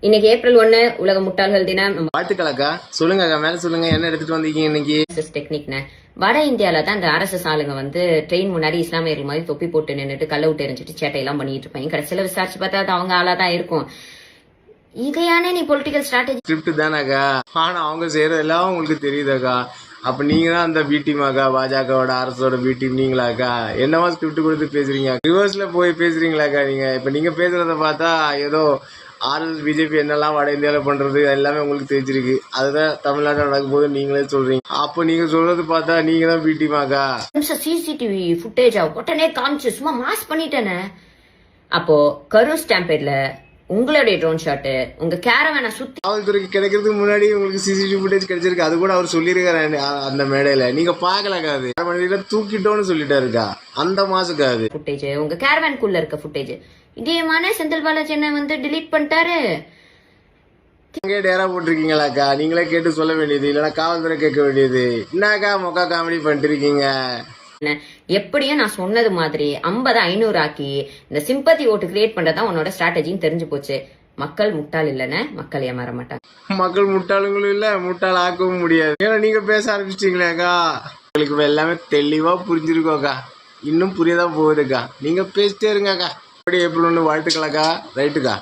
இன்னைக்கு ஏப்ரல் 1 உலக முட்டாள்கள் தினம். வாழ்த்துக்களாக்கா. சொல்லுங்க அக்கா, மேல சொல்லுங்க. என்ன எடுத்துட்டு வந்தீங்க இன்னைக்கு? டெக்னிக்னு வட இந்தியால தான் இந்த RSS ஆளுங்க வந்து ட்ரெயின் முன்னாடி இஸ்லாமியர்கள் மாதிரி தொப்பி போட்டு நின்றுட்டு கல்ல விட்டு எரிஞ்சிட்டு சேட்டையெல்லாம் பண்ணிட்டு இருப்பாங்க. கடைசியில விசாரிச்சு பார்த்தா அது அவங்க ஆளா தான் இருக்கும். இதையானே நீ பொலிட்டிக்கல் ஸ்ட்ராட்டஜி ஸ்கிரிப்ட் தானக்கா. ஆனா அவங்க செய்யறதெல்லாம் உங்களுக்கு தெரியுதாக்கா. அப்ப நீங்க தான் அந்த பி டீமாக்கா, பாஜகவோட அரசோட பி டீம் நீங்களாக்கா? என்னவா ஸ்கிரிப்ட் கொடுத்து பேசுறீங்க? ரிவர்ஸ்ல போய் பேசுறீங்களாக்கா நீங்க? இப்ப நீங்க பேசுறத பார்த்தா ஏதோ RSS பிஜேபி என்னெல்லாம் வட இந்தியாவில் பண்றது எல்லாமே உங்களுக்கு தெரிஞ்சிருக்கு. அதுதான் தமிழ்நாட்டில் நடக்கும் போது நீங்களே சொல்றீங்க. அப்போ நீங்க சொல்றது பார்த்தா நீங்க தான் பி டீமாக்கா? சிசிடிவி ஃபுட்டேஜா உடனே காமிச்சு சும்மா மாஸ் பண்ணிட்டேனே. அப்போ கரூர் ஸ்டாம்பேட்ல உங்களுடைய ட்ரோன் ஷாட் உங்க கேரவேனை சுத்தி காவல்துறைக்கு கிடைக்கிறதுக்கு முன்னாடி உங்களுக்கு சிசிடிவி ஃபுட்டேஜ் கிடைச்சிருக்கு. அது கூட அவர் சொல்லியிருக்காரு அந்த மேடையில. நீங்க பாக்கலக்கா? அது மணியில தூக்கிட்டோன்னு சொல்லிட்டாருக்கா. அந்த மாசுக்காது ஃபுட்டேஜ் உங்க கேரவேனுக்குள்ள இருக்க ஃபுட்டேஜ் இதேமான செந்தில் பாலாஜி என்ன வந்து டிலீட் பண்ணிட்டாரு. நீங்க டேரா போட்டிருக்கீங்களாக்கா? நீங்களே கேட்டு சொல்ல வேண்டியது, இல்லைன்னா காவல்துறை கேட்க வேண்டியது. என்னக்கா மொக்கா காமெடி பண்ணிட்டு இருக்கீங்க? எப்படியும் நான் சொன்னது மாதிரி 50 500 ஆக்கி இந்த சிம்பத்தி ஓட்டு கிரியேட் பண்றதுதான் உன்னோட ஸ்ட்ராட்டஜின்னு தெரிஞ்சு போச்சு. மக்கள் முட்டாள் இல்லைன்னு மக்கள் ஏமாற மாட்டாங்க. மக்கள் முட்டாளுங்களும் இல்ல, முட்டாள் ஆக்கவும் முடியாது. ஏன்னா நீங்க பேச ஆரம்பிச்சிட்டீங்களேக்கா. உங்களுக்கு எல்லாமே தெளிவா புரிஞ்சிருக்கோக்கா. இன்னும் புரியதான் போகுதுக்கா. நீங்க பேசிட்டே இருங்கக்கா. எப்படி எப்படி ஒன்று வாழ்த்துக்கலாக்கா. ரைட்டுக்கா.